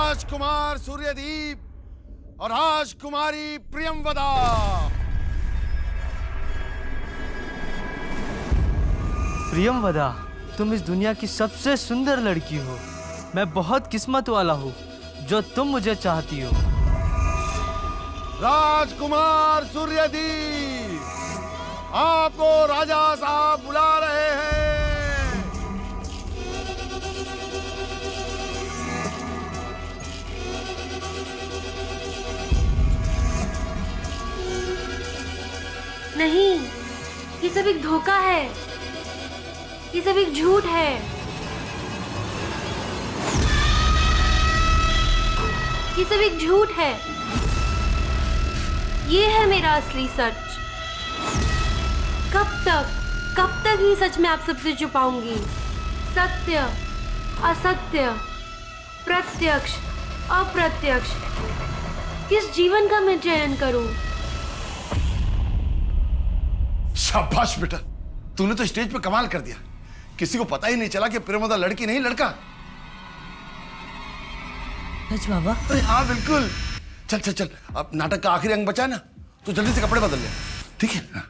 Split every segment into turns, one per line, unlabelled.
राजकुमार सूर्यदीप और राजकुमारी प्रियंवदा।
प्रियंवदा, तुम इस दुनिया की सबसे सुंदर लड़की हो। मैं बहुत किस्मत वाला हूँ जो तुम मुझे चाहती हो।
राजकुमार सूर्यदीप, आपको राजा साहब बुला रहे हैं।
नहीं, ये सब एक धोखा है, ये सब एक झूठ है। ये सब एक झूठ है। ये है मेरा असली सच। कब तक ये सच मैं आप सबसे छुपाऊंगी? सत्य, असत्य, प्रत्यक्ष, अप्रत्यक्ष, किस जीवन का मैं चयन करूं?
शाबाश बेटा, तूने तो स्टेज पे कमाल कर दिया। किसी को पता ही नहीं चला कि प्रियंवदा लड़की नहीं लड़का।
सच बाबा?
अरे हाँ बिल्कुल। चल चल चल, अब नाटक का आखिरी अंग बचा है ना, तो जल्दी से कपड़े बदल ले, ठीक है? हाँ।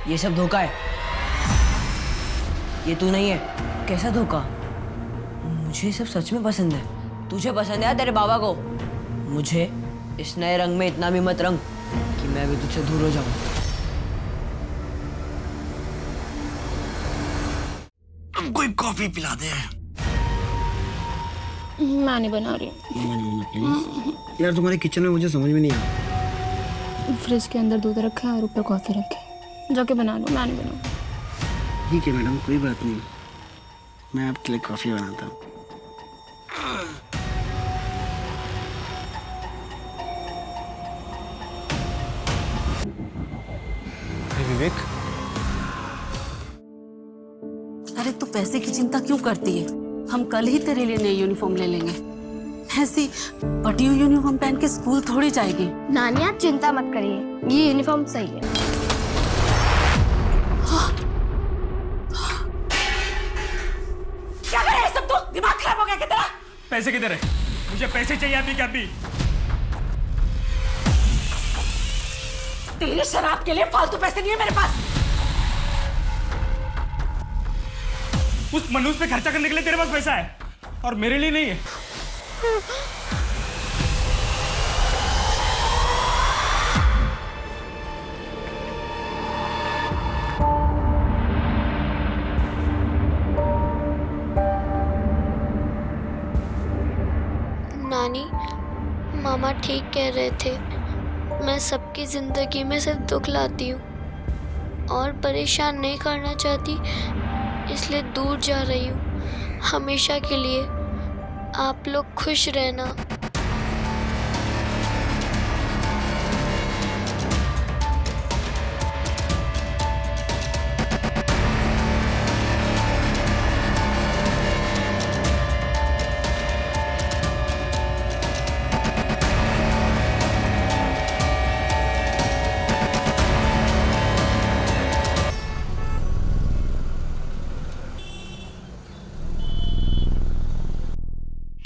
ये सब धोखा है, ये तू नहीं है। कैसा धोखा? मुझे सब सच में पसंद है। तुझे पसंद है तेरे बाबा को? मुझे इस नए रंग में इतना भी मत रंग कि मैं भी तुझसे दूर हो जाऊं।
कोई कॉफी पिला दे।
मैं नहीं बना रही हूँ।
यार तुम्हारे किचन में मुझे समझ में नहीं आया।
फ्रिज के अंदर दूध रखा है और ऊपर कॉफी रखी है, जाके बना लो। मैं नहीं बनाऊँ।
ठीक है मैडम, कोई बात नहीं, मैं आपके लिए कॉफी बनाता हूँ।
विवेक,
अरे तू पैसे की चिंता क्यों करती है? हम कल ही तेरे लिए नई यूनिफॉर्म ले लेंगे। ऐसी फटी हुई यूनिफॉर्म पहन के स्कूल थोड़ी जाएगी।
नानी आप चिंता मत करिए, ये यूनिफॉर्म सही है।
क्या कर रहा है सब तू? दिमाग खराब हो गया क्या तेरा?
पैसे किधर है? मुझे पैसे चाहिए अभी क्या अभी।
तेरी शराब के लिए फालतू पैसे नहीं है मेरे पास।
उस मनुष्य पे खर्चा करने के लिए तेरे पास पैसा है और मेरे लिए नहीं है।
नानी, मामा ठीक कह रहे थे। मैं सबकी जिंदगी में सिर्फ दुख लाती हूँ और परेशान नहीं करना चाहती, इसलिए दूर जा रही हूँ हमेशा के लिए। आप लोग खुश रहना।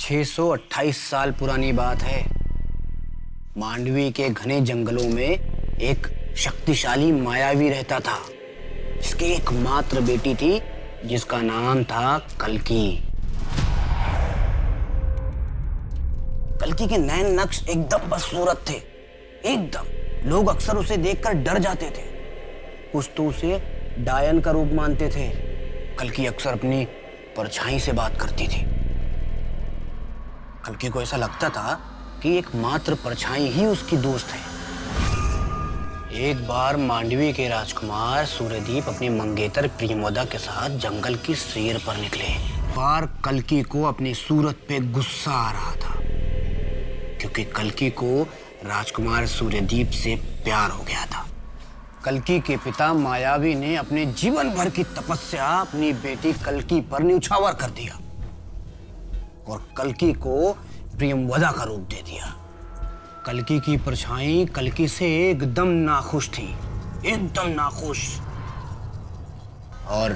छह 628 साल पुरानी बात है। मांडवी के घने जंगलों में एक शक्तिशाली मायावी रहता था, जिसकी एकमात्र बेटी थी जिसका नाम था कल्की। कल्की के नैन नक्श एकदम बदसूरत थे, एकदम। लोग अक्सर उसे देखकर डर जाते थे। कुछ तो उसे डायन का रूप मानते थे। कल्की अक्सर अपनी परछाई से बात करती थी। कल्की को ऐसा लगता था कि एकमात्र परछाई ही उसकी दोस्त है। एक बार मांडवी के राजकुमार सूर्यदीप अपनी मंगेतर प्रियंवदा के साथ जंगल की सैर पर निकले। बार कल्की को अपनी सूरत पे गुस्सा आ रहा था, क्योंकि कल्की को राजकुमार सूर्यदीप से प्यार हो गया था। कल्की के पिता मायावी ने अपने जीवन भर की तपस्या अपनी बेटी कल्की पर न्यौछावर कर दिया और कल्की को प्रियंवदा का रूप दे दिया। कल्की की परछाई कल्की से एकदम नाखुश थी, एकदम नाखुश। और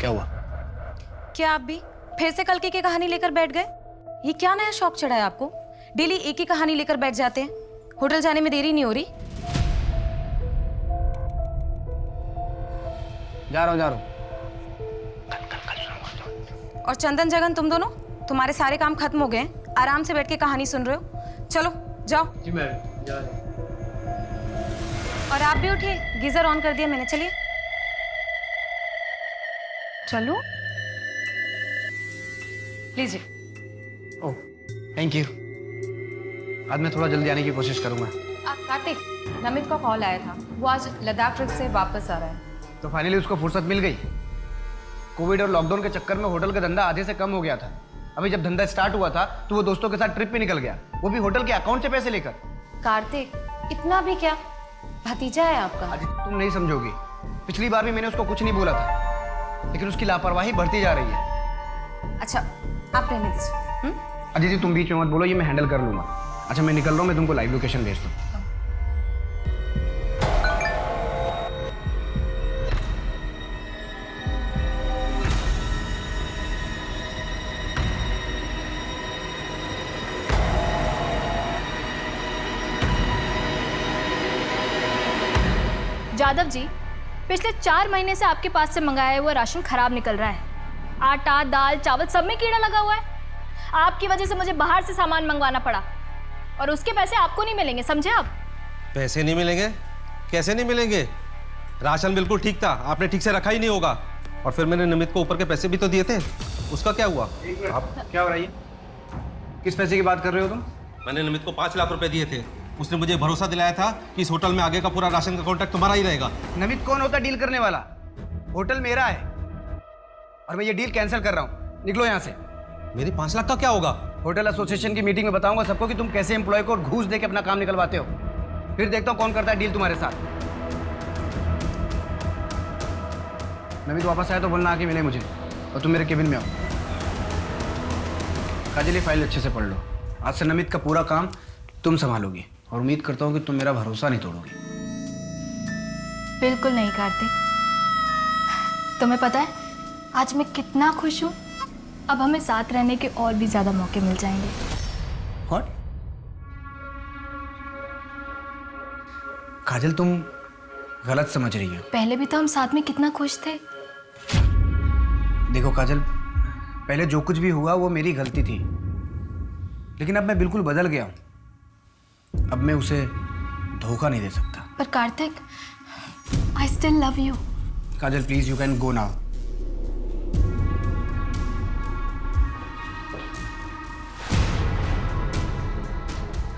क्या हुआ?
क्या आप भी फिर से कल की कहानी लेकर बैठ गए? ये क्या नया शौक चढ़ा है आपको? डेली एक ही कहानी लेकर बैठ जाते हैं। होटल जाने में देरी नहीं हो रही?
जा रहा हूँ।
और चंदन जगन, तुम दोनों, तुम्हारे सारे काम खत्म हो गए हैं, आराम से बैठ के कहानी सुन रहे हो। चलो जाओ।
जी मैडम, जा रहे हैं।
और आप भी उठिए, गीजर ऑन कर दिया मैंने। चलिए चलो, लीजिए।
Oh thank you. आज मैं थोड़ा जल्दी आने की कोशिश करूंगा।
कार्तिक, नमित का कॉल आया था, वो आज लद्दाख ट्रिप से वापस आ रहा है।
तो फाइनली उसको फुर्सत मिल गई। कोविड और लॉकडाउन के चक्कर में होटल का धंधा आधे से कम हो गया था। अभी जब धंधा स्टार्ट हुआ था तो वो दोस्तों के साथ ट्रिप पे निकल गया, वो भी होटल के अकाउंट से पैसे लेकर।
कार्तिक, इतना भी क्या? भतीजा है आपका।
अदिति, तुम नहीं समझोगी। पिछली बार भी मैंने उसको कुछ नहीं बोला था, लेकिन उसकी लापरवाही बढ़ती जा रही है।
अच्छा, आप रहने दीजिए।
अदिति, तुम बीच में मत बोलो, ये मैं हैंडल कर लूंगा। अच्छा, मैं निकल रहा हूँ, मैं तुमको लाइव लोकेशन भेज दूँ।
जादव जी, पिछले 4 महीने से आपके पास से मंगाया हुआ राशन खराब निकल रहा है। आटा, दाल, चावल सब में कीड़ा लगा हुआ है। आपकी वजह से मुझे बाहर से सामान मंगवाना पड़ा और उसके पैसे आपको नहीं मिलेंगे, समझे आप?
पैसे नहीं मिलेंगे? कैसे नहीं मिलेंगे? राशन बिल्कुल ठीक था, आपने ठीक से रखा ही नहीं होगा। और फिर मैंने नमित को ऊपर के पैसे भी तो दिए थे, उसका क्या हुआ?
आप क्या हो रहा है? किस पैसे की बात कर रहे हो तुम?
मैंने नमित को 5 लाख रुपए दिए थे। उसने मुझे भरोसा दिलाया था कि इस होटल में आगे का पूरा राशन का कॉन्ट्रैक्ट तुम्हारा ही रहेगा।
नमित कौन होता डील करने वाला? होटल मेरा है और मैं ये डील कैंसिल कर रहा हूँ। निकलो यहाँ से।
मेरे 5 लाख का क्या होगा?
होटल एसोसिएशन की मीटिंग में बताऊंगा सबको कि तुम कैसे एम्प्लॉय को घूस दे के अपना काम निकलवाते हो। फिर देखता हूँ कौन करता है डील तुम्हारे साथ। नमित वापस आया तो बोलना आके मिले मुझे, और तुम मेरे केबिन में आओ। काजल, ये फाइल अच्छे से पढ़ लो। आज से नमित का पूरा काम तुम संभालोगी और उम्मीद करता हूँ कि तुम मेरा भरोसा नहीं तोड़ोगी।
बिल्कुल नहीं कार्तिक। तुम्हें पता है आज मैं कितना खुश हूँ। अब हमें साथ रहने के और भी ज्यादा मौके मिल जाएंगे।
What? काजल, तुम गलत समझ रही हो।
पहले भी तो हम साथ में कितना खुश थे।
देखो काजल, पहले जो कुछ भी हुआ वो मेरी गलती थी, लेकिन अब मैं बिल्कुल बदल गया हूँ। अब मैं उसे धोखा नहीं दे सकता।
पर Kartik, I still love you.
Kajal please, you can go now.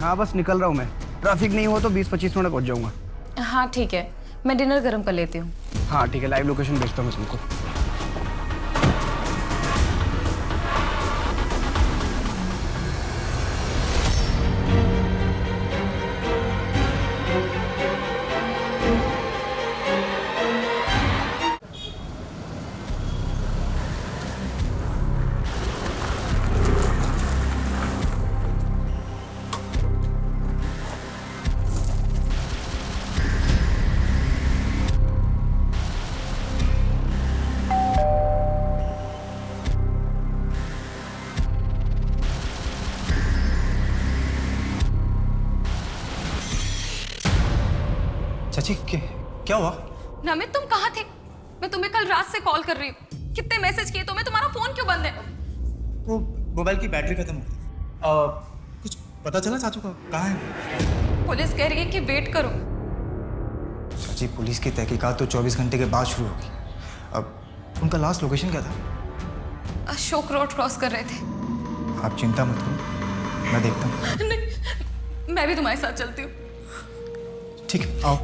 हाँ, बस निकल रहा हूँ मैं। ट्रैफिक नहीं हो तो 20-25 मिनट पहुँच जाऊँगा।
हाँ ठीक है, मैं डिनर गर्म कर लेती हूँ।
हाँ ठीक है, लाइव लोकेशन भेजता हूँ मैं तुमको।
चाची, क्या हुआ?
नमित, तुम कहाँ थे? मैं तुम्हें कल रात से कॉल कर रही हूँ। कितने मैसेज किए तुम्हें, तुम्हारा फोन क्यों बंद है?
वो मोबाइल की बैटरी खत्म हो गई। कुछ पता चला चाचू का कहाँ है?
पुलिस कह रही है कि वेट करो।
चाची, पुलिस की तहकीकात तो 24 घंटे के बाद शुरू होगी। अब उनका लास्ट लोकेशन क्या था?
अशोक रोड क्रॉस कर रहे थे।
आप चिंता मत करो, मैं देखता हूँ।
नहीं, मैं भी तुम्हारे साथ चलती हूँ।
ठीक है, आओ।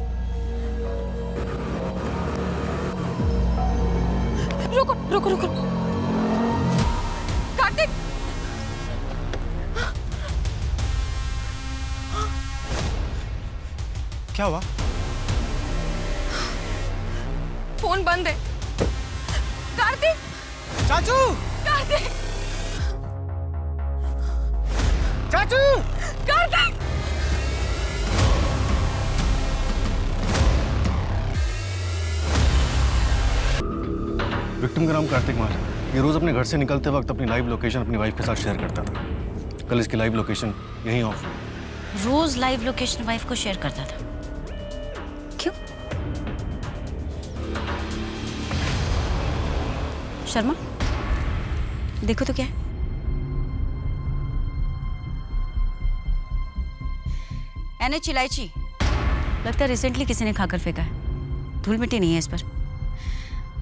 रुको रुको रुको, कार्तिक!
क्या हुआ?
फोन बंद है। कार्तिक!
चाचू!
कार्तिक!
चाचू!
कार्तिक!
विक्टिम का नाम कार्तिक माल है। ये रोज अपने घर से निकलते वक्त अपनी लाइव लोकेशन अपनी वाइफ के साथ शेयर करता था। कल इसकी लाइव लोकेशन यहीं ऑफ हुई।
रोज लाइव लोकेशन वाइफ को शेयर करता था? क्यों? शर्मा, देखो तो क्या है। NH इलायची लगता है रिसेंटली किसी ने खाकर फेंका है। धूल मिट्टी नहीं है इस पर।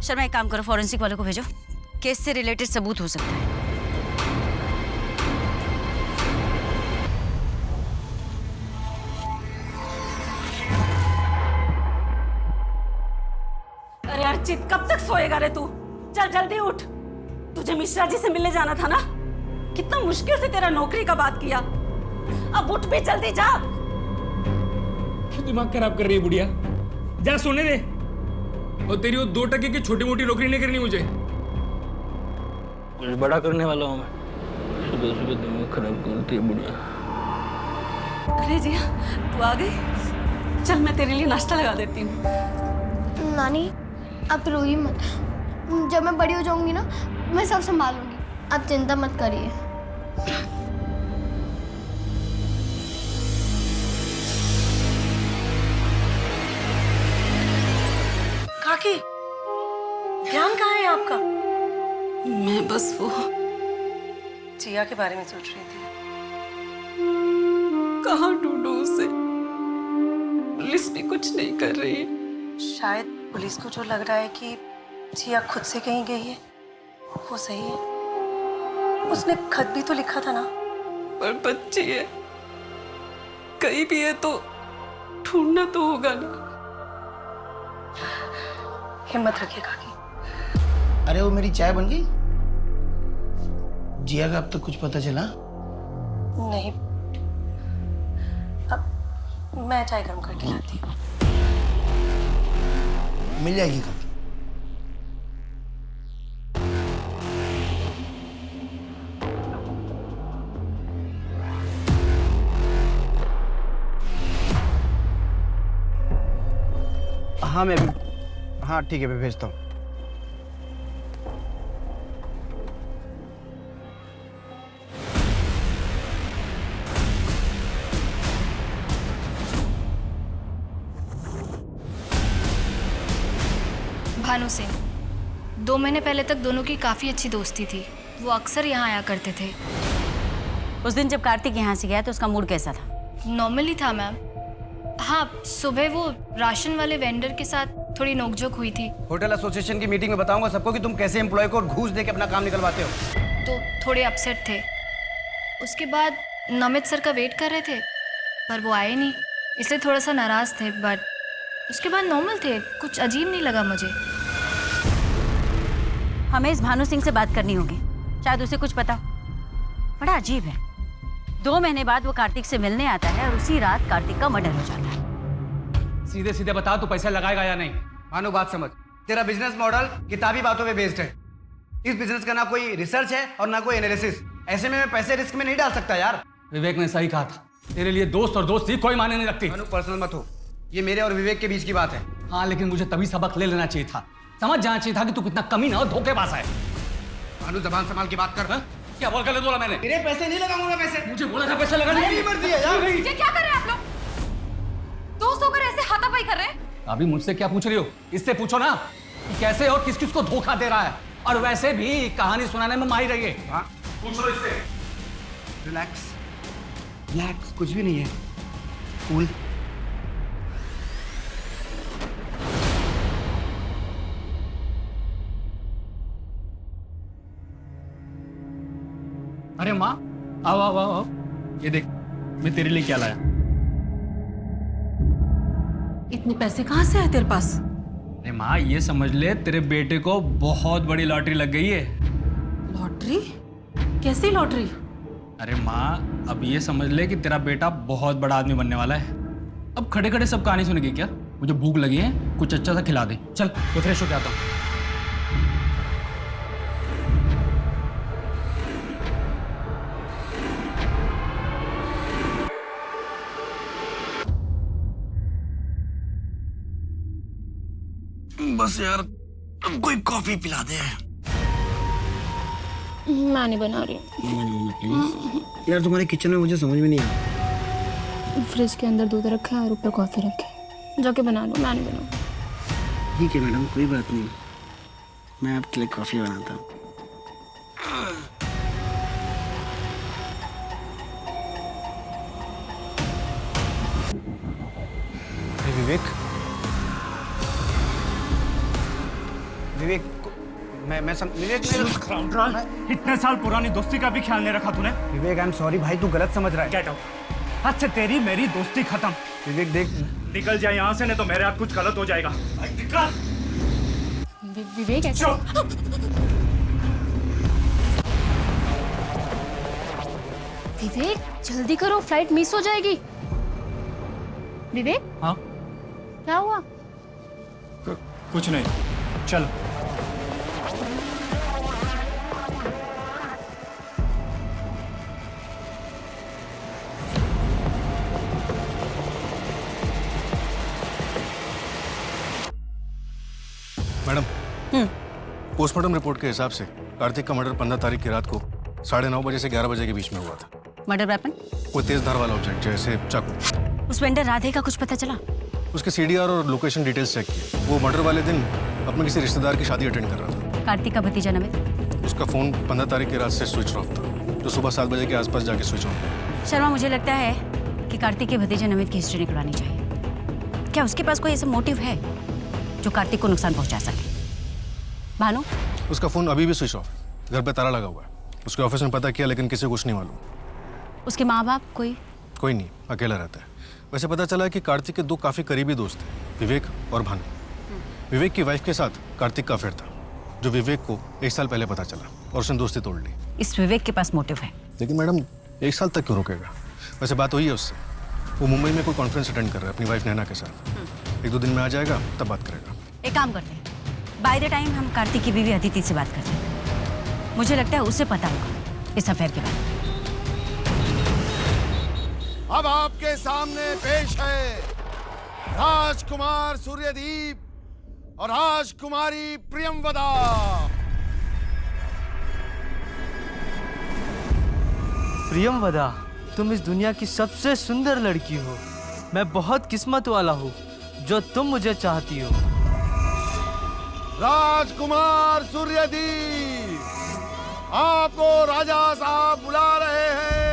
शर्मा, एक काम करो, फॉरेंसिक वालों को भेजो। केस से रिलेटेड सबूत हो सकता है।
अरे अर्चित, कब तक सोएगा रे तू? चल जल्दी उठ। तुझे मिश्रा जी से मिलने जाना था ना? कितना मुश्किल से तेरा नौकरी का बात किया। अब उठ भी, जल्दी जा।
क्यों दिमाग खराब कर रही है बुढ़िया? जा सोने दे। और तेरी वो 2 टके की छोटी मोटी नौकरी नहीं करनी मुझे।
कुछ बड़ा करने वाला हूँ मैं। सुबह सुबह दिमाग खराब करती है बुढ़िया।
अरे जी, तू आ गई। चल मैं तेरे लिए नाश्ता लगा देती हूँ।
नानी, आप रोइए मत। जब मैं बड़ी हो जाऊंगी ना, मैं सब संभालूंगी। आप चिंता मत करिए।
काकी, ध्यान कहाँ है आपका? मैं बस वो
जिया के बारे में सोच रही थी।
कहाँ ढूंढूं उसे? पुलिस भी कुछ नहीं कर रही है।
शायद पुलिस को जो लग रहा है कि जिया खुद से कहीं गई है, वो सही है। उसने खत भी तो लिखा था ना।
पर बच्ची है, कहीं भी है तो ढूंढना तो होगा ना।
हिम्मत रखिए काकी।
अरे वो मेरी चाय बन गई? जिया का अब तक कुछ पता चला?
नहीं, अब मैं चाय गर्म करके लाती हूँ।
मिल जाएगी काकी।
हाँ मैं भी, हाँ ठीक है, मैं भेजता हूँ।
भानु सिंह, 2 महीने पहले तक दोनों की काफी अच्छी दोस्ती थी। वो अक्सर यहाँ आया करते थे।
उस दिन जब कार्तिक यहाँ से गया तो उसका मूड कैसा था?
नॉर्मली था मैम। हाँ, सुबह वो राशन वाले वेंडर के साथ थोड़ी नोकझोंक हुई थी।
होटल एसोसिएशन की मीटिंग में बताऊंगा सबको कि तुम कैसे एम्प्लॉय को घूस दे के अपना काम निकलवाते हो।
तो थोड़े अपसेट थे। उसके बाद नमित सर का वेट कर रहे थे, पर वो आए नहीं, इसलिए थोड़ा सा नाराज थे। बट उसके बाद नॉर्मल थे, कुछ अजीब नहीं लगा मुझे।
हमें इस भानु सिंह से बात करनी होगी, शायद उसे कुछ पता। बड़ा अजीब है, 2 महीने बाद वो कार्तिक से मिलने आता है और उसी रात कार्तिक का मर्डर हो जाता है।
सीधे सीधे बता, तू पैसा लगाएगा या नहीं?
मानो बात समझ, तेरा बिजनेस मॉडल किताबी बातों पे बेस्ड है। इस बिजनेस का ना कोई रिसर्च है और ना कोई एनालिसिस। ऐसे में मैं पैसे रिस्क में नहीं डाल सकता यार।
विवेक ने सही कहा था, तेरे लिए दोस्त और दोस्ती कोई मायने नहीं रखती।
मानो पर्सनल मत हो, ये मेरे और विवेक के बीच की बात है।
हाँ, लेकिन मुझे तभी सबक ले लेना चाहिए था, समझ जाना चाहिए था कि तू कितना कमीना और धोखेबाज है।
मानो जबान संभाल के बात कर।
हा? क्या बोल कर बोला मैंने?
तेरे पैसे नहीं लगाऊंगा। पैसे
मुझे बोला था पैसे लगाने की।
मर्जी है यार।
ये क्या कर रहे हैं आप लोग? दोस्त होकर ऐसे हाथापाई कर रहे हैं?
अभी मुझसे क्या पूछ रही हो? इससे पूछो ना कि कैसे और किस किस को धोखा दे रहा है। और वैसे भी कहानी सुनाने में माहिर रही है। हाँ? पूछ लो इससे।
रिलैक्स रिलैक्स, कुछ भी नहीं है। कूल।
अरे माँ, आओ आओ आओ आओ। ये देख, मैं तेरे लिए क्या लाया।
इतने पैसे कहाँ से आए तेरे पास?
अरे माँ, ये समझ ले तेरे बेटे को बहुत बड़ी लॉटरी लग गई है।
लॉटरी? कैसी लॉटरी?
अरे माँ, अब ये समझ ले कि तेरा बेटा बहुत बड़ा आदमी बनने वाला है। अब खड़े खड़े सब कहानी सुनेगी क्या? मुझे भूख लगी है, कुछ अच्छा सा खिला दे। चल, मैं फ्रेश होके आता हूँ।
बस यार,
कोई कॉफी पिला दे।
मैं नहीं बना रही
यार तुम्हारे किचन में मुझे समझ में नहीं आया।
फ्रिज के अंदर दूध रखा है और ऊपर कॉफी रखी है, जाके बना लो, मैं नहीं बनाऊँ।
ठीक है मैडम, कोई बात नहीं, मैं आपके लिए कॉफी बनाता हूँ।
विवेक, विवेक, विवेक
इतने साल पुरानी दोस्ती का भी ख्याल नहीं रखा तूने।
विवेक, आई एम सॉरी भाई, तू गलत समझ रहा है।
Get out. आज से तेरी मेरी दोस्ती खत्म।
विवेक देख,
निकल जाए यहाँ से, नहीं तो मेरे हाथ कुछ गलत हो जाएगा। भाई निकल।
विवेक ऐसा विवेक जल्दी करो, फ्लाइट मिस हो जाएगी। विवेक
हाँ
क्या हुआ?
कुछ नहीं, चल।
मैडम, पोस्टमार्टम रिपोर्ट के हिसाब से कार्तिक का मर्डर 15 तारीख की रात को 9:30 बजे से 11 बजे के बीच में हुआ था।
Murder weapon?
कोई तेज धार वाला ऑब्जेक्ट जैसे चाकू।
उस वेंडर राधे का कुछ पता चला?
उसके सीडीआर और लोकेशन डिटेल्स चेक किए। वो मर्डर वाले दिन अपने किसी रिश्तेदार की शादी अटेंड कर रहा था।
कार्तिक का भतीजा नमित?
उसका फोन 15 तारीख की रात से स्विच ऑफ था, जो सुबह 7 बजे के आसपास जाके स्विच ऑन हुआ।
शर्मा, मुझे लगता है कि कार्तिक के भतीजे नमित की हिस्ट्री निकलवानी चाहिए। क्या उसके पास कोई ऐसा मोटिव है जो कार्तिक को नुकसान पहुंचा सके? भानु?
उसका फोन अभी भी स्विच ऑफ, घर पे ताला लगा हुआ है। उसके ऑफिस में पता किया लेकिन किसी को कुछ नहीं मालूम।
उसके माँ बाप? कोई
नहीं, अकेला रहता है। वैसे पता चला है कि कार्तिक के 2 काफी करीबी दोस्त हैं, विवेक और भानु। विवेक की वाइफ के साथ कार्तिक का अफेयर था, जो विवेक को 1 साल पहले पता चला और उसने दोस्ती तोड़ ली।
इस विवेक के पास मोटिव है।
लेकिन मैडम 1 साल तक क्यों रुकेगा? वैसे बात हुई है उससे, वो मुंबई में कोई कॉन्फ्रेंस अटेंड कर रहा है अपनी वाइफ नैना के साथ। 1-2 दिन में आ जाएगा, तब बात करेगा।
एक काम करते हैं, बाय द टाइम हम कार्तिक की बीवी अदिति से बात करते हैं। मुझे लगता है उसे पता होगा इस अफेयर के बारे में।
अब आपके सामने पेश है राजकुमार सूर्यदीप और राजकुमारी प्रियमवदा।
प्रियमवदा, तुम इस दुनिया की सबसे सुंदर लड़की हो। मैं बहुत किस्मत वाला हूँ जो तुम मुझे चाहती हो।
राजकुमार सूर्यदीप, आपको राजा साहब बुला रहे हैं।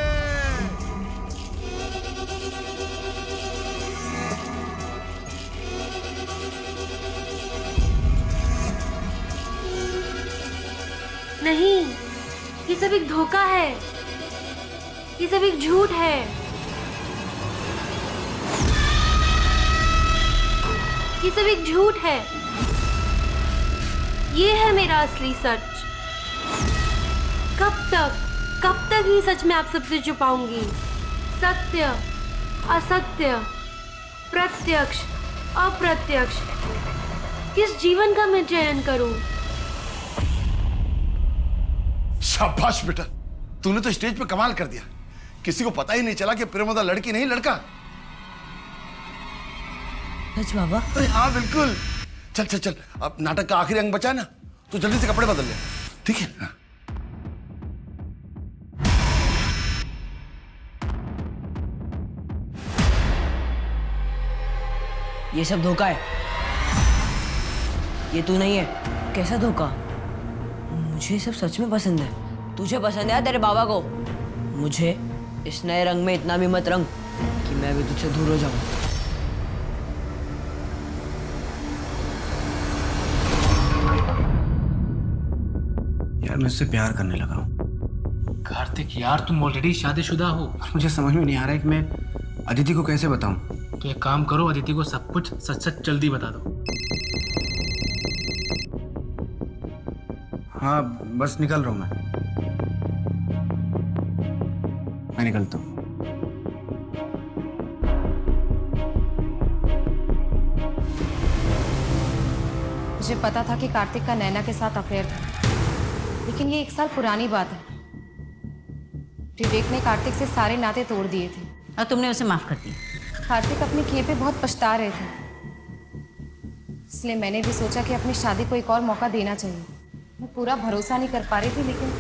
नहीं, ये सब एक धोखा है, ये सब एक झूठ है। ये सब एक झूठ है। ये है मेरा असली सच। कब तक ये सच मैं आप सबसे छुपाऊंगी? सत्य, असत्य, प्रत्यक्ष, अप्रत्यक्ष, किस जीवन का मैं चयन करूं?
शाबाश बेटा, तूने तो स्टेज पे कमाल कर दिया। किसी को पता ही नहीं चला कि प्रियमवदा लड़की नहीं लड़का।
सच बाबा?
अरे हाँ बिल्कुल। चल चल चल, अब नाटक का आखिरी अंग बचा है ना, तो जल्दी से कपड़े बदल ले, ठीक है? हाँ।
ये सब धोखा है, ये तू नहीं है। कैसा धोखा? मुझे सब सच में पसंद है। तुझे पसंद है तेरे बाबा को। मुझे इस नए रंग में इतना भी मत रंग कि मैं भी तुझसे दूर हो जाऊं।
यार मैं उससे प्यार करने लगा हूँ।
कार्तिक यार, तुम ऑलरेडी शादीशुदा हो।
मुझे समझ में नहीं आ रहा है कि मैं अदिति को कैसे बताऊं।
तो एक काम करो, अदिति को सब कुछ सच सच जल्दी बता दो।
हाँ बस निकल रहा हूँ मैं निकलता हूँ।
मुझे पता था कि कार्तिक का नैना के साथ अफेयर था, लेकिन ये 1 साल पुरानी बात है। विवेक ने कार्तिक से सारे नाते तोड़ दिए थे
और तुमने उसे माफ कर दिया।
कार्तिक अपने किए पे बहुत पछता रहे थे। इसलिए मैंने भी सोचा कि अपनी शादी को एक और मौका देना चाहिए। मैं पूरा भरोसा नहीं कर पा रही थी, लेकिन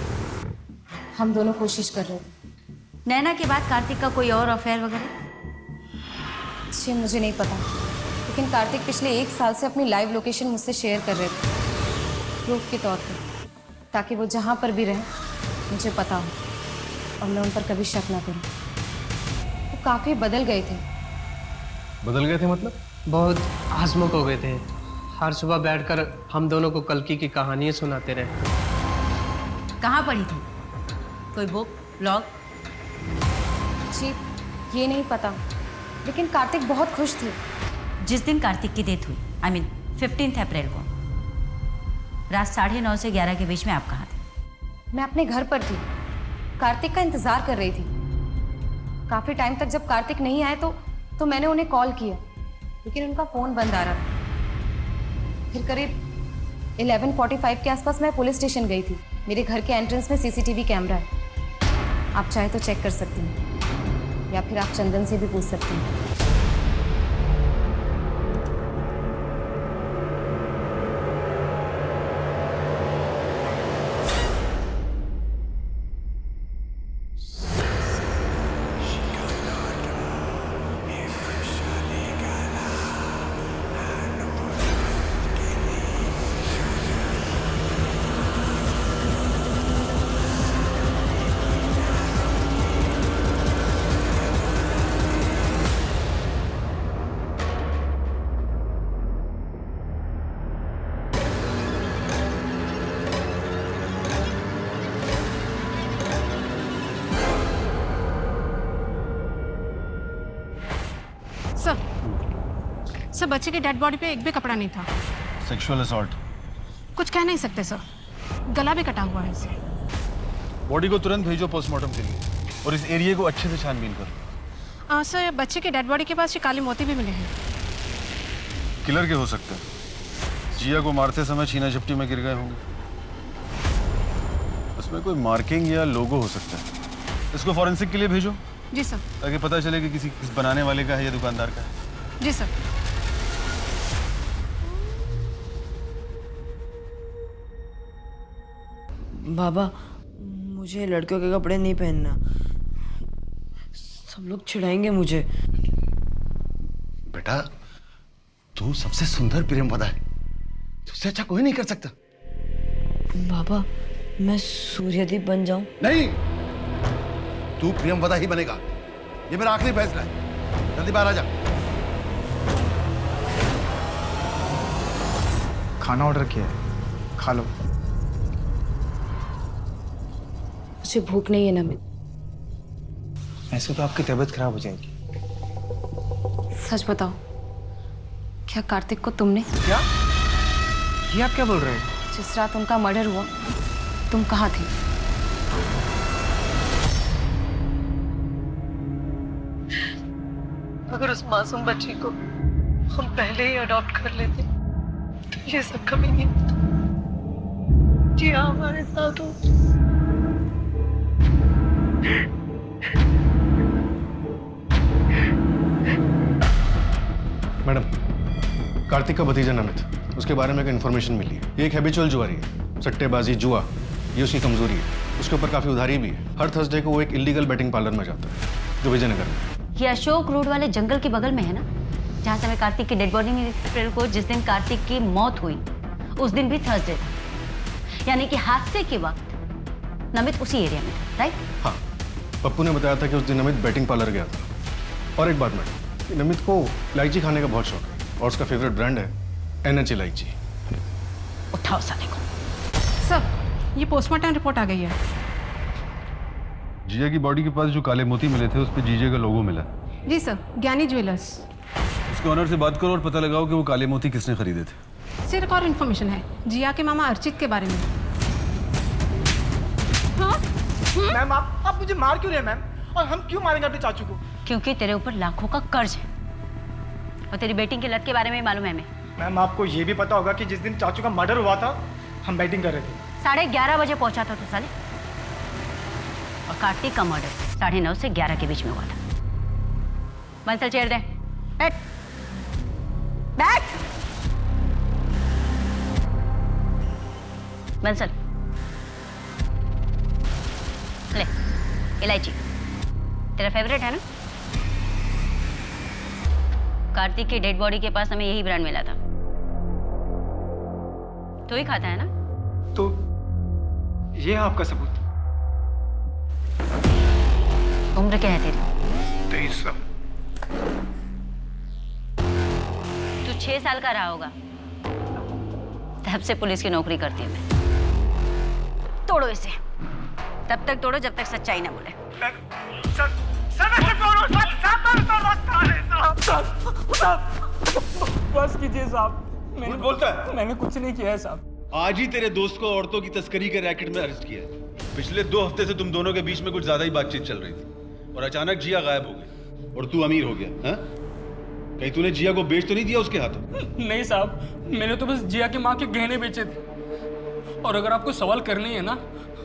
हम दोनों कोशिश कर रहे थे।
नैना के बाद कार्तिक का कोई और अफेयर वगैरह?
जी मुझे नहीं पता, लेकिन कार्तिक पिछले 1 साल से अपनी लाइव लोकेशन मुझसे शेयर कर रहे थे, प्रूफ के तौर पे, ताकि वो जहाँ पर भी रहें मुझे पता हो और मैं उन पर कभी शक ना करूँ। वो काफ़ी बदल गए थे।
बदल गए थे मतलब?
बहुत हंसमुख हो गए थे। हर सुबह बैठकर हम दोनों को कल्कि की कहानियाँ सुनाते रहे।
कहाँ पढ़ी थी? कोई बुक, ब्लॉग?
जी ये नहीं पता, लेकिन कार्तिक बहुत खुश थे।
जिस दिन कार्तिक की डेथ हुई, I mean 15 अप्रैल को, रात 9:30 से 11 के बीच में आप कहाँ थे?
मैं अपने घर पर थी, कार्तिक का इंतज़ार कर रही थी। काफ़ी टाइम तक जब कार्तिक नहीं आए तो मैंने उन्हें कॉल किया, लेकिन उनका फ़ोन बंद आ रहा था। फिर करीब 11:45 के आसपास मैं पुलिस स्टेशन गई थी। मेरे घर के एंट्रेंस में CCTV कैमरा है, आप चाहे तो चेक कर सकती हैं, या फिर आप चंदन से भी पूछ सकती हैं।
सर बच्चे की डेड बॉडी पे एक भी कपड़ा नहीं था।
Sexual assault?
कुछ कह नहीं सकते सर, गला भी कटा हुआ है इसे।
बॉडी को तुरंत भेजो पोस्टमार्टम के लिए और इस एरिया को अच्छे से छानबीन करो।
सर बच्चे की डेड बॉडी के पास ये काले मोती भी मिले हैं।
किलर के हो सकते हैं, जिया को मारते समय छीना झपटी में गिर गए होंगे। उसमें कोई मार्किंग या लोगो हो सकता है। इसको फॉरेंसिक के लिए भेजो।
जी सर।
ताकि पता चले कि किसी बनाने वाले का है या दुकानदार का है।
जी सर।
बाबा मुझे लड़कियों के कपड़े नहीं पहनना, सब लोग चिढ़ाएंगे मुझे।
बेटा तू सबसे सुंदर प्रियमवदा है, तुझसे अच्छा कोई नहीं कर सकता।
बाबा मैं सूर्यदीप बन जाऊं?
नहीं, तू प्रियमवदा ही बनेगा, ये मेरा आखिरी फैसला है। जल्दी बाहर आ जा।
खाना ऑर्डर किया है, खा लो।
मुझे भूख नहीं है नमित।
ऐसे तो आपकी तबीयत खराब हो जाएगी।
सच बताओ, क्या कार्तिक को तुमने?
क्या? ये आप क्या बोल रहे हैं?
जिस रात उनका मर्डर हुआ तुम कहाँ थे?
अगर उस मासूम बच्ची को हम पहले ही अडॉप्ट कर लेते तो ये सब कभी नहीं होता। जी हाँ, हमारे साथ हो।
मैडम, कार्तिक का भतीजा नमित, उसके बारे में एक इन्फॉर्मेशन मिली है। ये एक हैबिचुअल जुआरी है, सट्टेबाजी, जुआ, ये उसकी कमजोरी है। उसके ऊपर काफी उधारी भी है। हर थर्सडे को वो एक इलीगल बेटिंग पार्लर में जाता है, जो विजयनगर में।
ये अशोक रोड वाले जंगल के बगल में है ना, जहाँ समय कार्तिक की डेड बॉडी मिली अप्रैल को, जिस दिन कार्तिक की मौत हुई उस दिन भी थर्सडे था, यानी कि हादसे के वक्त नमित उसी एरिया में था, राइट?
हाँ, पप्पू ने बताया था कि उस दिन नमित बेटिंग पार्लर गया था। और एक बात मैडम, नमित को इलायची खाने का बहुत शौक है और उसका फेवरेट ब्रांड है NH इलायची।
उठाओ साले को।
सर ये पोस्टमार्टम रिपोर्ट आ गई है।
जिया की बॉडी के पास जो काले मोती मिले थे उस पर जीजे का लोगो मिला।
जी सर, ज्ञानी ज्वेलर्स।
उसके ऑनर से बात करो और पता लगाओ कि वो काले मोती किसने खरीदे थे।
सर एक और इन्फॉर्मेशन है जिया के मामा अर्चित के बारे में।
हाँ? मैम आप मुझे मार क्यों रहे हैं मैम? और हम क्यों मारेंगे अपने चाचू को?
क्योंकि तेरे ऊपर लाखों का कर्ज है और तेरी बेटिंग की लत के बारे में मालूम है हमें।
मैम आपको ये भी पता होगा कि जिस दिन चाचू का मर्डर हुआ था हम बैटिंग कर रहे थे।
11:30 बजे पहुंचा था तू साले, और कार्तिक का मर्डर 9:30 से 11 के बीच में हुआ था। बंसल चेयर दे, बैठ बैठ। बंसल ले, इलायची तेरा फेवरेट है ना? कार्तिक की डेड बॉडी के पास हमें यही ब्रांड मिला था। तो ही खाता है ना?
तो ये है आपका सबूत?
उम्र क्या है तेरी?
23 साल।
तू 6 साल का रहा होगा, तब से पुलिस की नौकरी करती हूँ मैं। तोड़ो इसे, तब तक तोड़ो जब तक सच्चाई ना बोले।
बस कीजिए साहब, मैंने बोलता है मैंने कुछ नहीं किया है साहब।
आज ही तेरे दोस्त को औरतों की तस्करी के रैकेट में अरेस्ट किया है। पिछले 2 हफ्ते से तुम दोनों के बीच में कुछ ज्यादा ही बातचीत चल रही थी और अचानक जिया गायब हो गई और तू अमीर हो गया। हाँ? कहीं तूने जिया को बेच तो नहीं दिया उसके हाथों?
नहीं साहब, मैंने तो बस जिया की माँ के गहने बेचे थे। और अगर आपको सवाल करनी है ना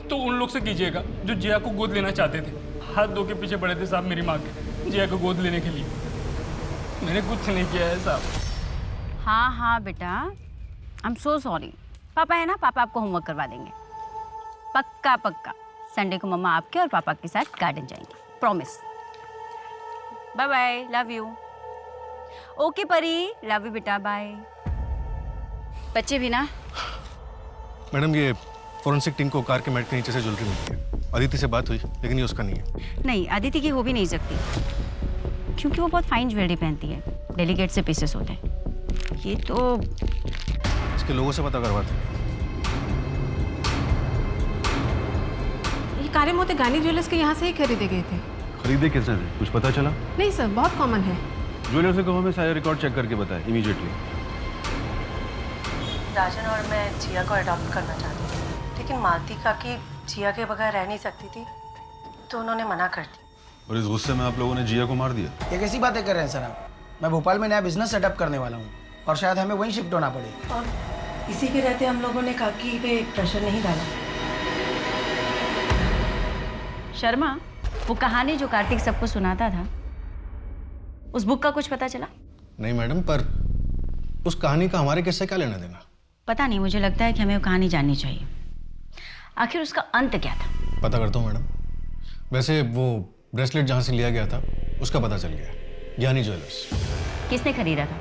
तो उन लोग से कीजिएगा जो जिया को गोद लेना चाहते थे। हाथ धो के पीछे पड़े थे साहब मेरी माँ के, जिया को गोद लेने के लिए। मैंने कुछ नहीं किया है साहब।
हाँ हाँ बेटा, आई एम सो सॉरी। पापा है ना, पापा आपको होमवर्क करवा देंगे। पक्का पक्का संडे को मम्मा आपके और पापा के साथ गार्डन जाएंगे, promise. Bye bye, love you. Okay Pari, love you बेटा, बाय। बच्चे भी ना।
मैडम ये फॉरेंसिक टीम को कार के मैट के नीचे से ज्वेलरी मिली है। अदिति से बात हुई लेकिन ये उसका नहीं है।
नहीं, अदिति की हो भी नहीं सकती क्योंकि वो बहुत फाइन ज्वेलरी पहनती है, डेलीकेट से पीसेस होते हैं। ये तो
इसके लोगों से पता करवाते हैं।
ये काले मोती गानी ज्वेलर्स के यहाँ से ही खरीदे गए थे।
खरीदे किसने थे, कुछ पता चला?
नहीं सर, बहुत कॉमन है।
ज्वेलर से कहो हमें सारे रिकॉर्ड चेक करके बताएं इमीडिएटली।
राजन और मैं जिया को अडॉप्ट करना चाहती थी, लेकिन मालती काकी जिया के बगैर रह नहीं सकती थी, तो उन्होंने मना कर दी।
और इस गुस्से में आप लोगों ने जिया को मार दिया?
ये कैसी बातें कर रहे हैं सर आप? मैं भोपाल में नया बिजनेस सेटअप करने वाला हूँ और शायद हमें वहीं शिफ्ट होना पड़े।
और इसी के रहते हम लोगों ने काकी पे प्रेशर नहीं डाला।
शर्मा, वो कहानी जो कार्तिक सबको सुनाता था, उस बुक का कुछ पता चला?
नहीं मैडम, पर उस कहानी का हमारे किससे क्या लेना देना?
पता नहीं, मुझे लगता है कि हमें वो कहानी जाननी चाहिए। आखिर उसका अंत क्या था?
पता करता हूँ मैडम। वैसे वो ब्रेसलेट जहाँ से लिया गया था उसका पता चल गया, ज्ञानी ज्वेलर्स।
किसने खरीदा था?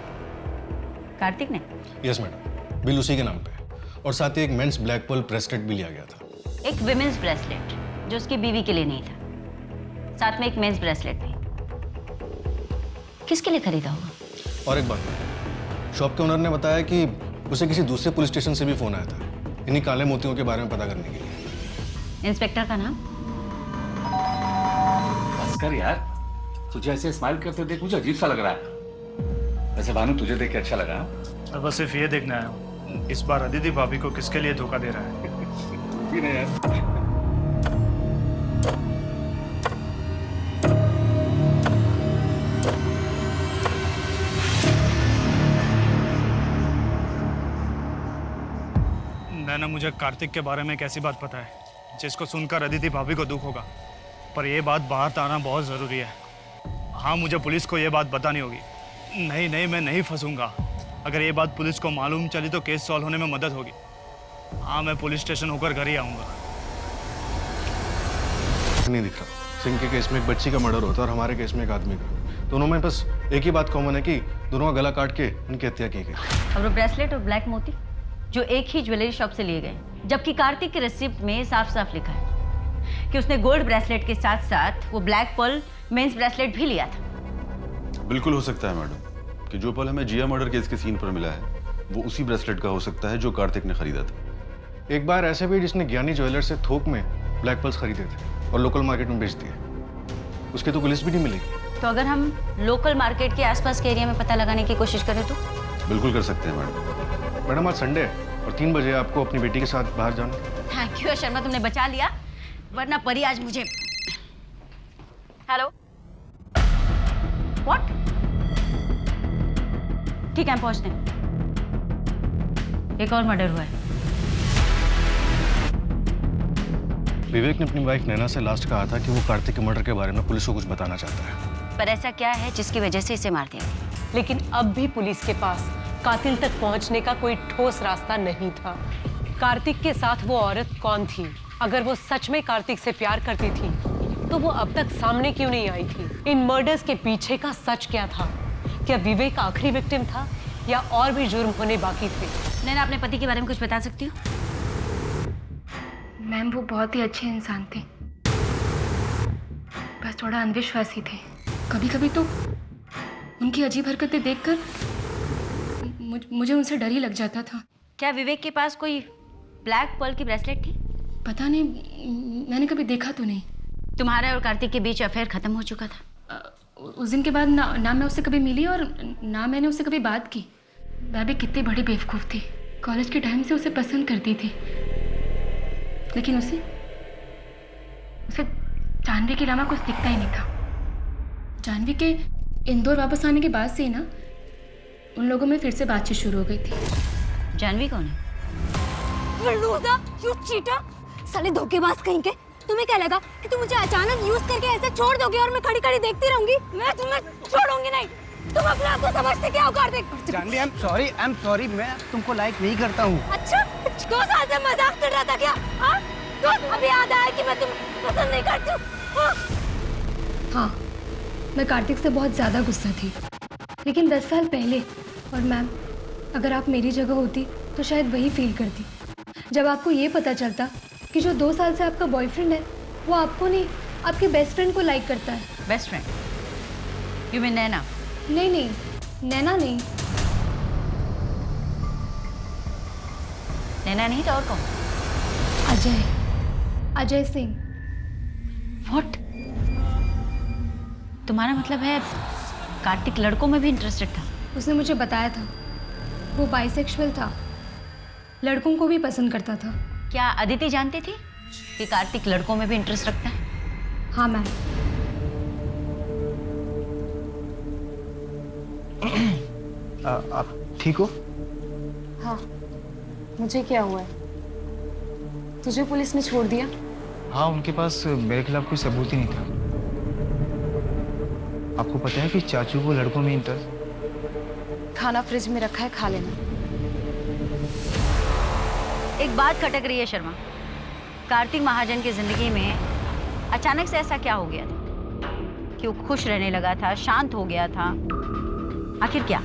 कार्तिक ने?
यस मैडम, बिल उसी के नाम पे और साथ ही एक मेंस ब्लैक पर्ल ब्रेसलेट भी लिया गया था।
एक विमेंस ब्रेसलेट जो उसकी बीवी के लिए नहीं था, साथ में एक मेंस ब्रेसलेट भी। किसके लिए खरीदा होगा?
और एक बात, शॉप के ओनर ने बताया कि उसे किसी दूसरे पुलिस स्टेशन से भी फोन आया था इन्हीं काले मोतियों के बारे में पता करने के लिए।
इंस्पेक्टर का नाम?
बस कर यार, तुझे ऐसे स्माइल करते देख मुझे अजीब सा लग रहा है। वैसे भानु तुझे देख के अच्छा लगा?
और बस सिर्फ ये देखना है इस बार अदिति भाभी को किसके लिए धोखा दे रहा है।
तू भी नहीं यार।
नैना, मुझे कार्तिक के बारे में एक ऐसी बात पता है जिसको सुनकर अदिति भाभी को दुख होगा, पर यह बात बाहर आना बहुत ज़रूरी है। हाँ, मुझे पुलिस को यह बात बतानी होगी। नहीं नहीं, मैं नहीं फंसूंगा। अगर ये बात पुलिस को मालूम चली तो केस सॉल्व होने में मदद होगी। हाँ, मैं पुलिस स्टेशन होकर घर ही आऊँगा।
नहीं दिख रहा। सिंह के केस में एक बच्ची का मर्डर होता है और हमारे केस में एक आदमी का। दोनों में बस एक ही बात कॉमन है कि दोनों का गला काट के उनकी हत्या की गई।
और वो ब्रेसलेट और ब्लैक मोती जो एक ही ज्वेलरी शॉप से लिए गए, जबकि कार्तिक के रिसिप्ट में साफ साफ लिखा है कि उसने गोल्ड ब्रेसलेट के साथ साथ वो ब्लैक पर्ल मेंस ब्रेसलेट भी लिया था।
बिल्कुल हो सकता है मैडम कि जो पल हमें जिया मर्डर केस के सीन पर मिला है वो उसी ब्रेसलेट का हो सकता है जो कार्तिक ने खरीदा था।
एक बार ऐसे भी जिसने ज्ञानी ज्वेलर से थोक में ब्लैक पर्ल्स खरीदे थे और लोकल मार्केट में बेच दिए, उसकी तो पुलिस भी नहीं मिलेगी।
तो अगर हम लोकल मार्केट के आसपास के एरिया में पता लगाने की कोशिश करें तो?
बिल्कुल कर सकते हैं मैडम।
मैडम आज संडे है और 3 बजे आपको अपनी बेटी के साथ बाहर जाना।
थैंक यू शर्मा, तुमने बचा लिया, वरना परी आज मुझे। Hello, what? ठीक है, हम पहुंचते हैं। एक और मर्डर हुआ है।
विवेक ने अपनी वाइफ नैना से लास्ट कहा था कि वो कार्तिक के मर्डर के बारे में पुलिस को कुछ बताना चाहता है।
पर ऐसा क्या है जिसकी वजह से इसे मार दिया?
लेकिन अब भी पुलिस के पास कातिल तक पहुंचने का कोई ठोस रास्ता नहीं था। कार्तिक के साथ वो औरत कौन थी? अगर वो सच में कार्तिक से प्यार करती थी तो वो अब तक सामने क्यों नहीं आई थी? इन मर्डर्स के पीछे का सच क्या था? क्या विवेक आखिरी विक्टिम था या और भी जुर्म होने बाकी थे?
नैना, अपने पति के बारे में कुछ बता सकती हो?
मैम, वो बहुत ही अच्छे इंसान थे, बस थोड़ा अंधविश्वासी थे। कभी कभी तो उनकी अजीब हरकतें देखकर मुझे उनसे डर ही लग जाता था।
क्या विवेक के पास कोई ब्लैक पर्ल की ब्रेसलेट थी?
पता नहीं, मैंने कभी देखा तो नहीं।
तुम्हारा और कार्तिक के बीच अफेयर खत्म हो चुका था?
उस दिन के बाद ना मैं उससे कभी मिली और ना मैंने उससे कभी बात की। मैं भी कितनी बड़ी बेवकूफ़ थी। कॉलेज के टाइम से उसे पसंद करती थी, लेकिन उसे जानवी के अलावा कुछ दिखता ही नहीं था। जानवी के इंदौर वापस आने के बाद से ही ना उन लोगों में फिर से बातचीत शुरू हो गई थी।
जानवी कौन है?
You cheater! साले धोखेबाज कहीं के। तुम्हें क्या लगा कि तुम मुझे अचानक यूज करके ऐसे छोड़ दोगे और मैं खड़ी खड़ी देखती रहूंगी? मैं तुम्हें छोड़ूंगी नहीं। तुम अपने आप को समझते क्या हो Kartik?
Jahnavi, I am sorry, मैं तुमको लाइक नहीं करता हूँ।
अच्छा, 2 साल से मजाक कर रहा था क्या? हाँ? तो अभी याद आया कि मैं तुम्हें पसंद नहीं करती हूँ।
हाँ, मैं कार्तिक से बहुत ज़्यादा गुस्सा थी, लेकिन 10 साल पहले। और मैम, अगर आप मेरी जगह होती तो शायद वही फील करती। जब आपको ये पता चलता कि जो 2 साल से आपका बॉयफ्रेंड है वो आपको नहीं, आपके बेस्ट फ्रेंड को लाइक करता है।
Best friend? यू मीन नैना?
नहीं, नैना नहीं।
नैना नहीं तो और कौन?
अजय सिंह।
व्हाट? तुम्हारा मतलब है कार्तिक लड़कों में भी इंटरेस्टेड था?
उसने मुझे बताया था वो बाइसेक्सुअल था, लड़कों को भी पसंद करता था।
क्या अदिति जानती थी कि कार्तिक लड़कों में भी इंटरेस्ट रखता है?
हाँ मैम।
आप ठीक हो?
हाँ, मुझे क्या हुआ है? तुझे पुलिस ने छोड़ दिया?
हाँ, उनके पास मेरे खिलाफ कोई सबूत ही नहीं था। आपको पता है कि चाचू को लड़कों में इंटरेस्ट।
खाना फ्रिज में रखा है, खा लेना।
एक बात खटक रही है शर्मा, कार्तिक महाजन की जिंदगी में अचानक से ऐसा क्या हो गया था कि वो खुश रहने लगा था, शांत हो गया था? आखिर क्या?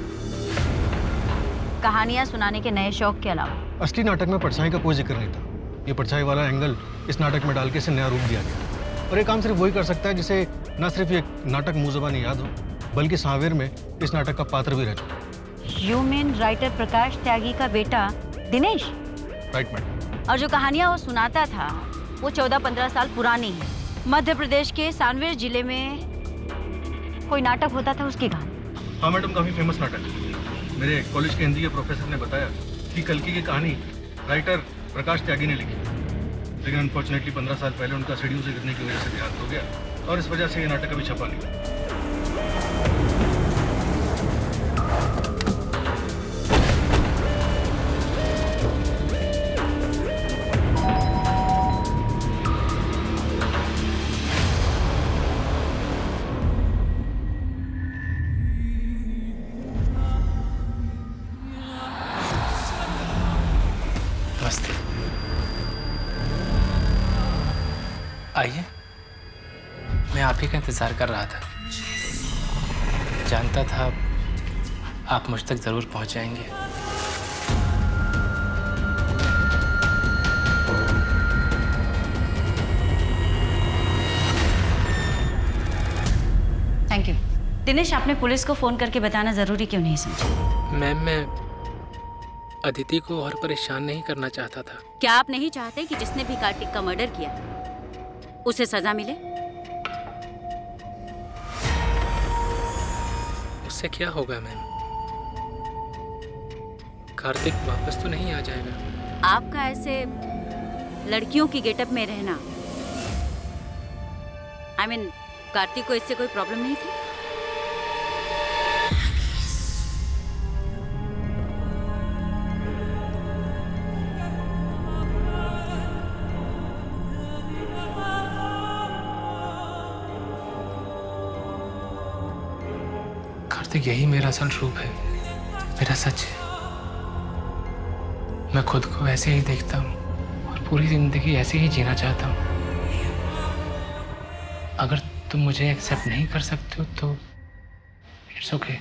कहानियां सुनाने के नए शौक के अलावा?
असली नाटक में परछाई का कोई जिक्र नहीं था। ये परछाई वाला एंगल इस नाटक में डाल के इसे नया रूप दिया गया। और ये काम सिर्फ वही कर सकता है जिसे न सिर्फ ये नाटक मुँह ज़बानी याद हो, बल्कि सावेर में इस नाटक का पात्र भी रह चुका।
यू मीन राइटर प्रकाश त्यागी का बेटा दिनेश?
Right madam.
और जो कहानियां वो सुनाता था वो 14-15 साल पुरानी है। मध्य प्रदेश के सांवेर जिले में कोई नाटक होता था, उसकी कहानी?
हाँ मैडम, काफ़ी फेमस नाटक है। मेरे कॉलेज के हिंदी के प्रोफेसर ने बताया कि कल्कि की कहानी राइटर प्रकाश त्यागी ने लिखी, लेकिन अनफॉर्चुनेटली 15 साल पहले उनका सीढ़ियों से गिरने की वजह से देहांत हो गया और इस वजह से ये नाटक अभी छपा नहीं।
आइए, मैं आप ही का इंतज़ार कर रहा था। जानता था आप मुझ तक ज़रूर पहुंच जाएंगे।
Thank you. दिनेश, आपने पुलिस को फ़ोन करके बताना ज़रूरी क्यों नहीं समझा?
मैम, मैं अदिति को और परेशान नहीं करना चाहता था।
क्या आप नहीं चाहते कि जिसने भी कार्तिक का मर्डर किया उसे सजा मिले?
उससे क्या होगा मैम? कार्तिक वापस तो नहीं आ जाएगा?
आपका ऐसे लड़कियों की गेटअप में रहना, I mean, कार्तिक को इससे कोई प्रॉब्लम नहीं थी?
कार्तिक यही मेरा असल रूप है, मेरा सच है। मैं खुद को ऐसे ही देखता हूँ और पूरी जिंदगी ऐसे ही जीना चाहता हूँ। अगर तुम मुझे एक्सेप्ट नहीं कर सकते हो तो it's okay.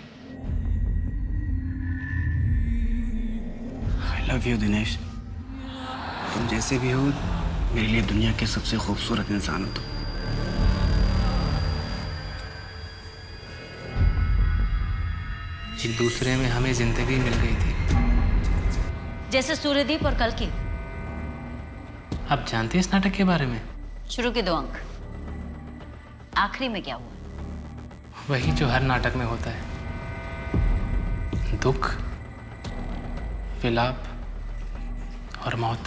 I love you Dinesh. तुम जैसे भी हो मेरे लिए दुनिया के सबसे खूबसूरत इंसान हो तुम।
एक दूसरे में हमें जिंदगी मिल गई थी,
जैसे सूर्यदीप और कल्कि।
आप जानते हैं इस नाटक के बारे में?
शुरू के 2 अंक, आखिरी में क्या हुआ?
वही जो हर नाटक में होता है, दुख, विलाप और मौत।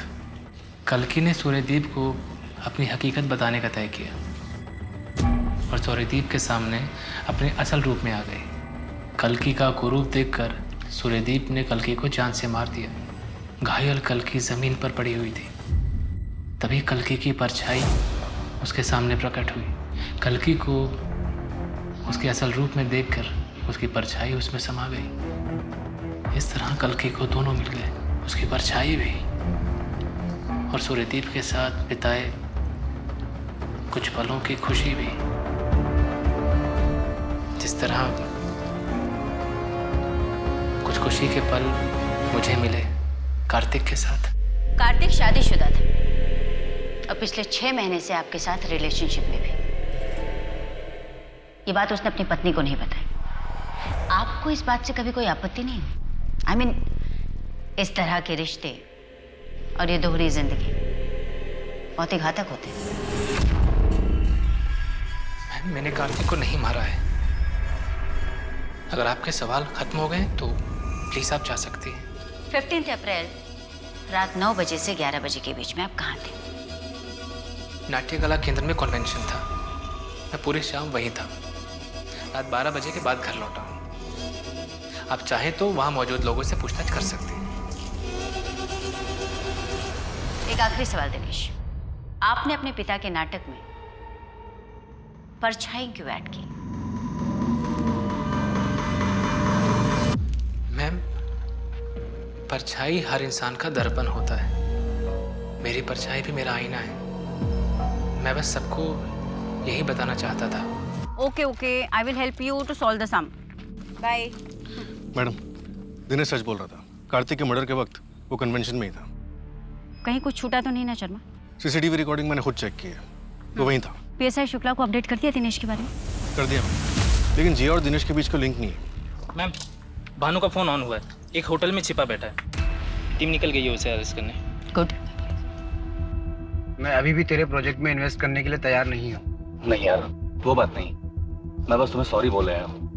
कल्कि ने सूर्यदीप को अपनी हकीकत बताने का तय किया और सूर्यदीप के सामने अपने असल रूप में आ गई। कल्कि का कुरूप देखकर सूर्यदीप ने कल्कि को जान से मार दिया। घायल कल्कि जमीन पर पड़ी हुई थी। तभी कल्कि की परछाई उसके सामने प्रकट हुई। कल्कि को उसके असल रूप में देखकर उसकी परछाई उसमें समा गई। इस तरह कल्कि को दोनों मिल गए, उसकी परछाई भी और सूर्यदीप के साथ बिताए कुछ पलों की खुशी भी। जिस तरह कुछ खुशी के पल मुझे मिले कार्तिक के साथ।
कार्तिक शादीशुदा था और पिछले 6 महीने से आपके साथ रिलेशनशिप में भी। ये बात उसने अपनी पत्नी को नहीं बताई। आपको इस बात से कभी कोई आपत्ति नहीं? I mean, इस तरह के रिश्ते और ये दोहरी जिंदगी बहुत ही घातक होते हैं।
मैंने कार्तिक को नहीं मारा है। अगर आपके सवाल खत्म हो गए तो प्लीज आप जा सकती हैं।
15 अप्रैल रात 9 बजे से 11 बजे के बीच में आप कहाँ थे?
नाट्य कला केंद्र में कन्वेंशन था, मैं पूरी शाम वहीं था। रात 12 बजे के बाद घर लौटा हूँ। आप चाहें तो वहाँ मौजूद लोगों से पूछताछ कर सकते हैं।
एक आखिरी सवाल दिनेश, आपने अपने पिता के नाटक में परछाई क्यों ऐड की?
मैम, परछाई हर इंसान का दर्पण होता है। मेरी परछाई भी मेरा आईना है। मैं बस सबको यही बताना चाहता था।
Okay okay, I will help you to solve the sum. Bye.
Madam, Dinesh सच बोल रहा था। कार्तिक के मर्डर के वक्त वो कन्वेंशन में ही था।
कहीं कुछ छूटा तो नहीं ना शर्मा?
सीसीटीवी रिकॉर्डिंग मैंने खुद चेक की है, वो वहीं था।
पीएसआई शुक्ला को अपडेट कर दिया दिनेश के बारे में?
कर दिया मैंने, लेकिन जिया और दिनेश के बीच का लिंक नहीं है।
मैम, भानु का फोन ऑन हुआ है, एक होटल में छिपा बैठा है। टीम निकल गई है उसे अरेस्ट करने।
गुड।
मैं अभी भी तेरे प्रोजेक्ट में इन्वेस्ट करने के लिए तैयार नहीं हूँ।
नहीं यार, वो बात नहीं। मैं बस तुम्हें सॉरी बोल रहा हूँ।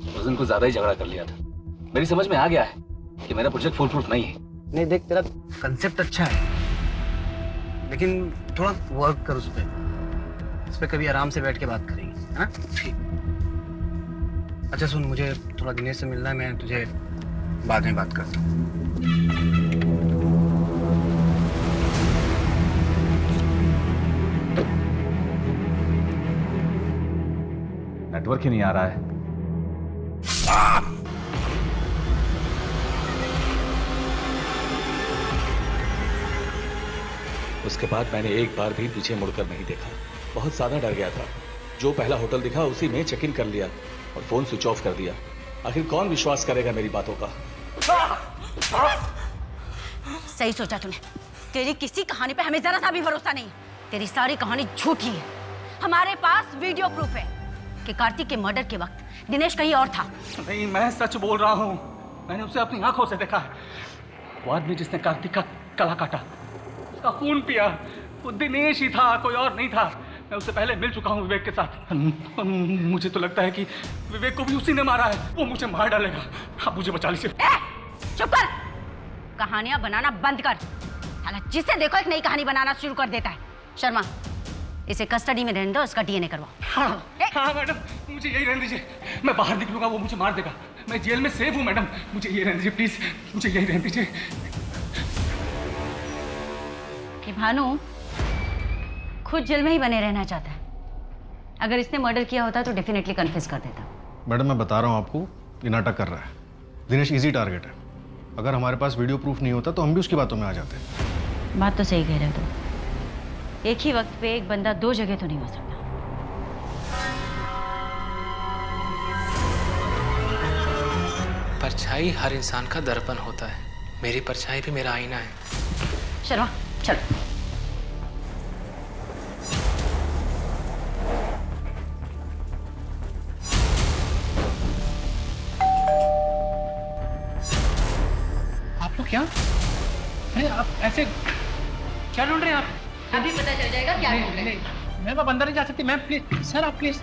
उस दिन कुछ ज्यादा ही झगड़ा कर लिया था। मेरी समझ में आ गया है कि मेरा प्रोजेक्ट फुल प्रूफ नहीं है।
नहीं देख, तेरा कंसेप्ट अच्छा है, लेकिन थोड़ा वर्क कर उस पर कभी आराम से बैठ के बात करेंगे, है ना? ठीक। अच्छा सुन, मुझे थोड़ा दिनेश से मिलना है, मैं तुझे बाद में बात करता हूँ।
नेटवर्क ही नहीं आ रहा है। उसके बाद मैंने एक बार भी पीछे मुड़कर नहीं देखा। बहुत ज्यादा डर गया था। जो पहला होटल दिखा उसी में चेक इन कर लिया और फोन स्विच ऑफ कर दिया। आखिर कौन विश्वास करेगा मेरी बातों का?
सही सोचा तूने। तेरी किसी कहानी पे हमें जरा सा भी भरोसा नहीं। तेरी सारी कहानी झूठी है। हमारे पास वीडियो प्रूफ है कि कार्तिक के मर्डर के वक्त दिनेश कहीं और था।
नहीं, मैं सच बोल रहा हूँ। मैंने उसे अपनी आंखों से देखा है। वो आदमी जिसने कार्तिक का गला काटा, उसका खून पिया, वो दिनेश ही था, कोई और नहीं था। मैं उससे पहले मिल चुका हूँ विवेक के साथ। मुझे तो लगता है कि विवेक को भी उसी ने मारा है। वो मुझे मार डालेगा। आप मुझे बचा लीजिए।
चुप कर। कहानियां बनाना बंद कर। साला जिसे देखो एक नई कहानी बनाना शुरू कर देता है। शर्मा, इसे कस्टडी में रहने दो, इसका डीएनए करवाओ।
हाँ मैडम, मुझे यही रहने दीजिए। मैं बाहर निकलूंगा वो मुझे मार देगा। मैं जेल में सेफ हूँ मैडम, मुझे यही रहने दीजिए प्लीज। मुझे यही रहने दीजिए।
कि भानु खुद जेल में ही बने रहना चाहता है। अगर इसने मर्डर किया होता तो डेफिनेटली कन्फेस कर देता।
मैडम, मैं बता रहा हूँ आपको, ये नाटक कर रहा है। दिनेश इजी टारगेट है। अगर हमारे पास वीडियो प्रूफ नहीं होता तो हम भी उसकी बातों में आ जाते।
बात तो सही कह रहे हो तुम। एक ही वक्त पे एक बंदा दो जगह तो नहीं हो सकता।
परछाई हर इंसान का दर्पण होता है। मेरी परछाई भी मेरा आईना है।
शर्मा चलो।
आप लोग क्या? अरे आप ऐसे क्या ढूंढ रहे हैं आप?
अभी पता चल जाएगा क्या ढूंढ रहे हैं।
मैम आप अंदर नहीं जा सकती। मैम प्लीज, सर आप प्लीज।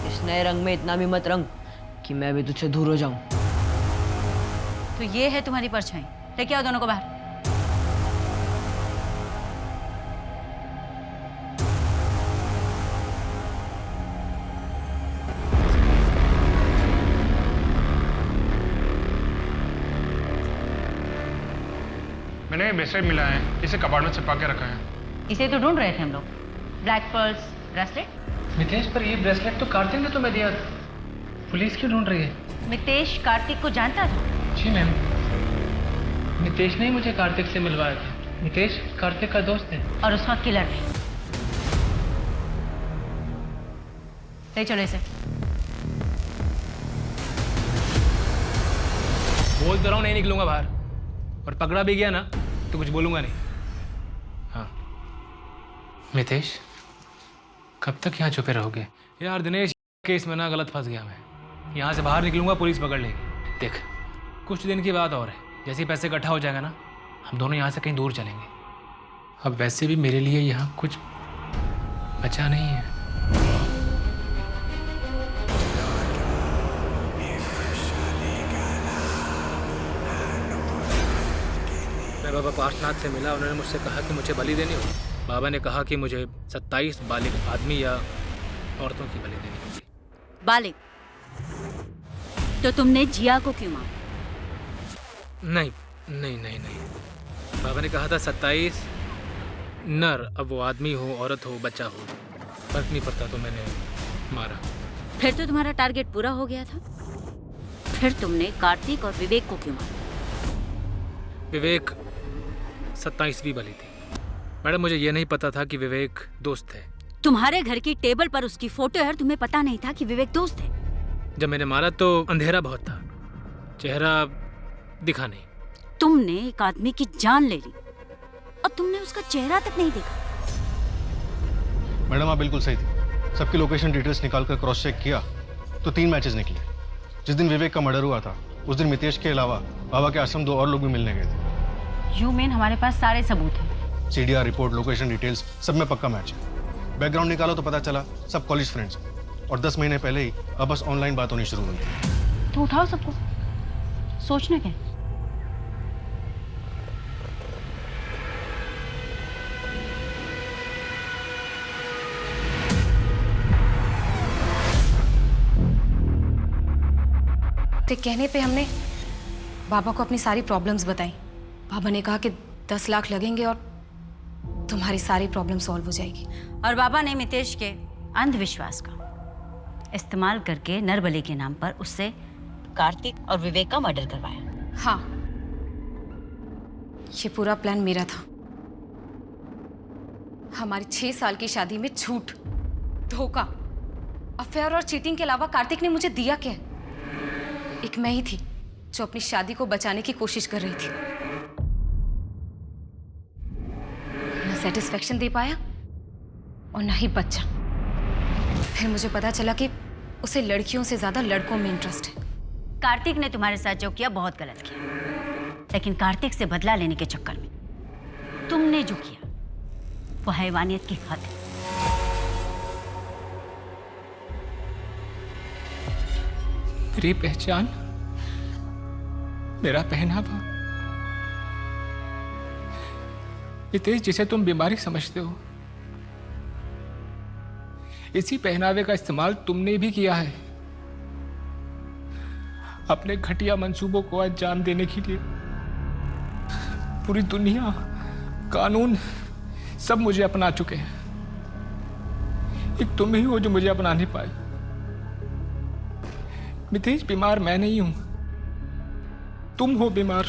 इस नए रंग में इतना भी मत रंग कि मैं भी तुझसे दूर हो जाऊं।
तो ये है तुम्हारी परछाई। लेके आओ दोनों को बाहर।
मैंने ये ब्रेसलेट मिला है, इसे कबाड़ में छिपा के रखा है।
इसे तो ढूंढ रहे थे हम लोग। Black pearls bracelet.
मितेश, पर ये ब्रेसलेट तो कार्तिक ने तुम्हें दिया। पुलिस क्यों ढूंढ रही है?
मितेश कार्तिक को जानता था?
जी मैम, मितेश ने ही मुझे कार्तिक से मिलवाया था। मितेश कार्तिक का दोस्त है
और उसका किलर भी। ले चलो इसे।
बोल तो रहा हूँ नहीं निकलूंगा बाहर, और पकड़ा भी गया ना तो कुछ बोलूंगा नहीं। हाँ मितेश, कब तक यहाँ छुपे रहोगे? यार दिनेश, केस में ना गलत फंस गया मैं। यहाँ से बाहर निकलूंगा पुलिस पकड़ लेगी। देख, कुछ दिन की बात और है, जैसे ही पैसे इकट्ठा हो जाएगा ना, हम दोनों यहाँ से कहीं दूर चलेंगे। अब वैसे भी मेरे लिए यहाँ कुछ बचा नहीं है। मैं बाबा पार्शनाथ से मिला, उन्होंने मुझसे कहा कि मुझे बलि देनी होगी। बाबा ने कहा कि मुझे 27 बालिग आदमी या औरतों की बलि देनी होगी।
बालिग? तो तुमने जिया को क्यों मारा?
नहीं नहीं नहीं नहीं, बाबा ने कहा था 27 नर, अब वो आदमी हो, औरत हो, बच्चा हो, फर्क नहीं पड़ता, तो मैंने मारा।
फिर तो तुम्हारा टारगेट पूरा हो गया था। फिर तुमने कार्तिक और विवेक को क्यों मारा?
विवेक 27वीं बलि थी। मैडम, मुझे ये नहीं पता था कि विवेक दोस्त है।
तुम्हारे घर की टेबल पर उसकी फोटो है और तुम्हें पता नहीं था कि विवेक दोस्त है?
जब मैंने मारा तो अंधेरा बहुत था, चेहरा दिखा नहीं।
तुमने एक आदमी की जान ले ली और तुमने उसका चेहरा तक नहीं देखा।
मैडम आप बिल्कुल सही थी। सबकी लोकेशन डिटेल्स निकाल कर क्रॉस चेक किया तो 3 मैचेस निकले। जिस दिन विवेक का मर्डर हुआ था उस दिन मितेश के अलावा बाबा के आश्रम 2 और लोग भी मिलने गए थे।
यू मीन हमारे पास सारे सबूत हैं?
CDR रिपोर्ट, लोकेशन डिटेल्स, सब में पक्का मैच है। बैकग्राउंड निकालो तो पता चला सब कॉलेज फ्रेंड्स हैं और 10 महीने पहले ही अब बस ऑनलाइन बात होनी शुरू हुई।
तो उठाओ सबको, सोचना क्या?
ते कहने पे हमने बाबा को अपनी सारी प्रॉब्लम्स बताई। बाबा ने कहा कि 10 लाख लगेंगे और तुम्हारी सारी प्रॉब्लम सॉल्व हो जाएगी।
और बाबा ने मितेश के अंधविश्वास का इस्तेमाल करके नरबली के नाम पर उससे कार्तिक और विवेक का मर्डर करवाया।
हाँ, ये पूरा प्लान मेरा था। हमारी 6 साल की शादी में झूठ, धोखा, अफेयर और चीटिंग के अलावा कार्तिक ने मुझे दिया क्या? एक मैं ही थी जो अपनी शादी को बचाने की कोशिश कर रही थी। ना सेटिस्फेक्शन दे पाया और ना ही बच्चा। फिर मुझे पता चला कि उसे लड़कियों से ज्यादा लड़कों में इंटरेस्ट है।
कार्तिक ने तुम्हारे साथ जो किया बहुत गलत किया, लेकिन कार्तिक से बदला लेने के चक्कर में तुमने जो किया वो हैवानियत की हद है।
मेरी पहचान, मेरा पहनावा, मितेश जिसे तुम बीमारी समझते हो, इसी पहनावे का इस्तेमाल तुमने भी किया है। अपने घटिया मंसूबों को अंजाम देने के लिए पूरी दुनिया, कानून सब मुझे अपना चुके हैं। एक तुम ही हो जो मुझे अपना नहीं पाए। मितेश, बीमार मैं नहीं हूं, तुम हो बीमार।